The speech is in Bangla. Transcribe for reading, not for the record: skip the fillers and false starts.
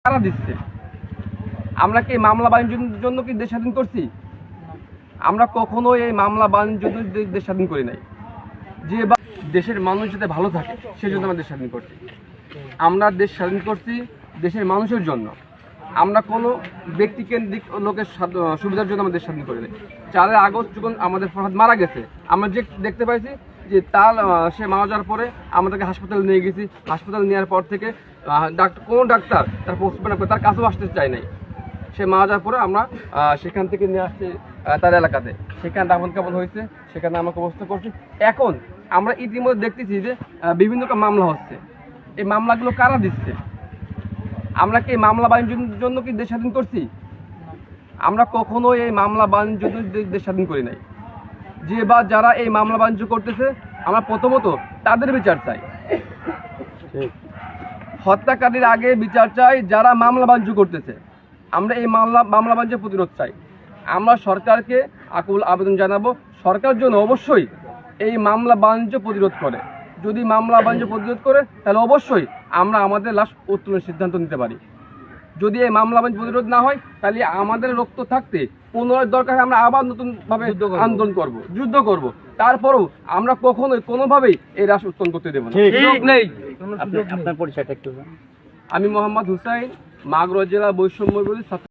কারা দিচ্ছে? আমরা কি মামলা বাণিজ্যের জন্য কি দেশ স্বাধীন করছি? আমরা কখনো এই মামলা বাণিজ্যের জন্য দেশ স্বাধীন করি নাই। যে বা দেশের মানুষ যাতে ভালো থাকে সেজন্য আমরা দেশ স্বাধীন করছি। আমরা দেশ স্বাধীন করছি দেশের মানুষের জন্য। আমরা কোনো ব্যক্তিকেন্দ্রিক লোকের সুবিধার জন্য আমরা দেশ স্বাধীন করি নাই। 4 আগস্ট যখন আমাদের ফরহাদ মারা গেছে, আমরা যে দেখতে পাইছি যে সে মারা যাওয়ার পরে আমাদেরকে হাসপাতালে নিয়ে গেছি। হাসপাতালে নেওয়ার পর থেকে কোনো ডাক্তার তার পোস্টমর্টম করে তার কাছেও আসতে চায় নাই। সে মারা যাওয়ার পরে আমরা সেখান থেকে নিয়ে আসছি তার এলাকাতে, সেখানে দাফন কাফন হয়েছে, সেখানে আমাকে অবস্থা করছি। এখন আমরা ইতিমধ্যে দেখতেছি যে বিভিন্ন মামলা হচ্ছে। এই মামলাগুলো কারা দিচ্ছে? আমরা কি মামলা বাণিজ্যের জন্য কি দেশ স্বাধীন করছি? আমরা কখনো এই মামলা বাণিজ্যের জন্য দেশ স্বাধীন করি নাই। যে বা যারা এই মামলা বাণিজ্য করতেছে, আমরা প্রথমত তাদের বিচার চাই। হত্যাকারীর আগে বিচার চাই যারা মামলা বাণিজ্য করতেছে। আমরা এই মামলা বাণিজ্য প্রতিরোধ চাই। আমরা সরকারকে আকুল আবেদন জানাবো, সরকার যেন অবশ্যই এই মামলা বাণিজ্য প্রতিরোধ করে। যদি মামলা বাণিজ্য প্রতিরোধ করে তাহলে অবশ্যই আমরা আমাদের লাশ উত্তোলনের সিদ্ধান্ত নিতে পারি। যদি এই মামলা বাণিজ্য প্রতিরোধ না হয় তাহলে আমাদের রক্ত থাকতে পুনরায় দরকার আমরা আবার নতুনভাবে আন্দোলন করব, যুদ্ধ করব। তারপরেও আমরা কখনোই কোনোভাবেই এই লাশ উত্তোলন করতে দেব না। আপনার পরিচয়টা একটু। আমি মোহাম্মদ হুসাইন, মাগুরা জেলা বৈষম্য বিরোধী ছাত্র